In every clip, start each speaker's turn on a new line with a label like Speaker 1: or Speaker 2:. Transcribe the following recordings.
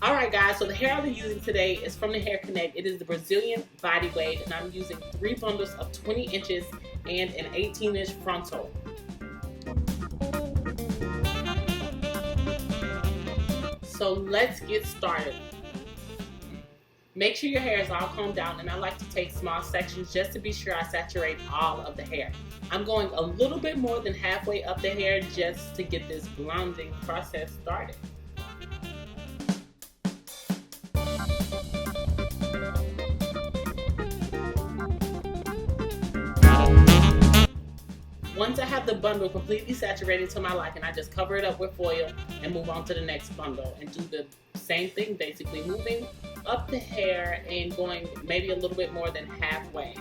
Speaker 1: Alright guys, so the hair I'll be using today is from the Hair Connect. It is the Brazilian body wave, and I'm using 3 bundles of 20 inches and an 18-inch frontal. So let's get started. Make sure your hair is all combed down, and I like to take small sections just to be sure I saturate all of the hair. I'm going a little bit more than halfway up the hair just to get this blonding process started. Once I have the bundle completely saturated to my liking, I just cover it up with foil and move on to the next bundle and do the same thing, basically moving up the hair and going maybe a little bit more than halfway.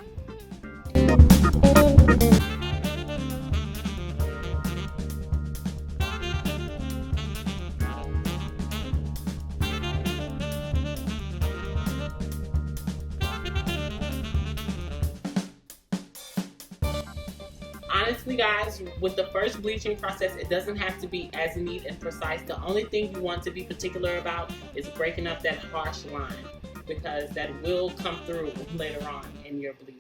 Speaker 1: Honestly guys, with the first bleaching process, it doesn't have to be as neat and precise. The only thing you want to be particular about is breaking up that harsh line, because that will come through later on in your bleaching.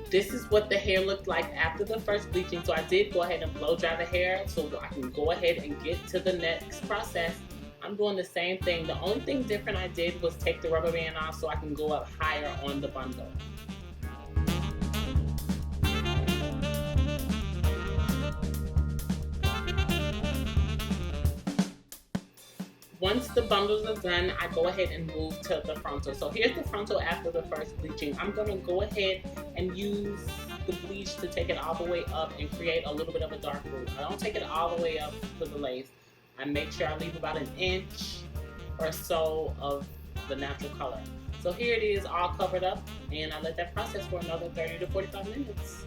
Speaker 1: This is what the hair looked like after the first bleaching, so I did go ahead and blow dry the hair so I can go ahead and get to the next process. I'm doing the same thing. The only thing different I did was take the rubber band off so I can go up higher on the bundle. Once the bundles are done, I go ahead and move to the frontal. So here's the frontal after the first bleaching. I'm going to go ahead and use the bleach to take it all the way up and create a little bit of a dark root. I don't take it all the way up to the lace. I make sure I leave about an inch or so of the natural color. So here it is all covered up, and I let that process for another 30 to 45 minutes.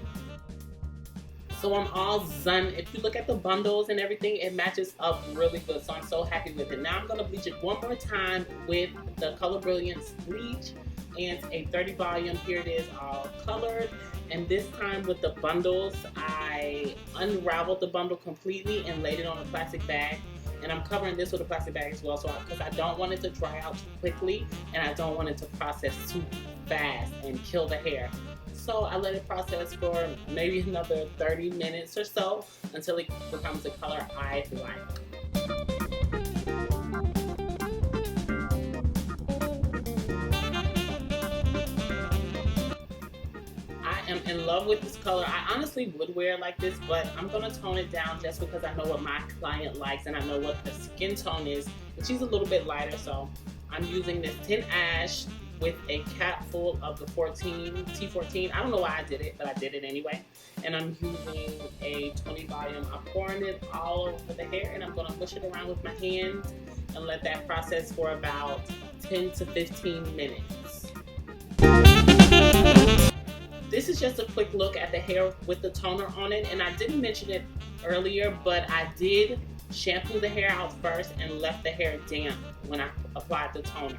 Speaker 1: So I'm all done. If you look at the bundles and everything, it matches up really good. So I'm so happy with it. Now I'm gonna bleach it one more time with the Color Brilliance bleach and a 30 volume. Here it is all colored. And this time with the bundles, I unraveled the bundle completely and laid it on a plastic bag. And I'm covering this with a plastic bag as well, so because I don't want it to dry out too quickly, and I don't want it to process too fast and kill the hair. So I let it process for maybe another 30 minutes or so until it becomes the color I like. I am in love with this color. I honestly would wear it like this, but I'm going to tone it down just because I know what my client likes and I know what her skin tone is. And she's a little bit lighter, so I'm using this 10 Ash with a cap full of the T14. I don't know why I did it, but I did it anyway. And I'm using a 20 volume. I'm pouring it all over the hair, and I'm gonna push it around with my hands and let that process for about 10 to 15 minutes. This is just a quick look at the hair with the toner on it, and I didn't mention it earlier, but I did shampoo the hair out first and left the hair damp when I applied the toner.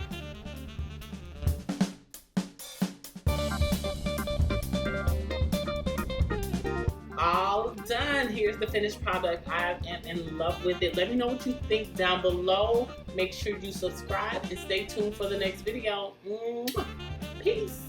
Speaker 1: All done. Here's the finished product. I am in love with it. Let me know what you think down below. Make sure you subscribe and stay tuned for the next video. Peace.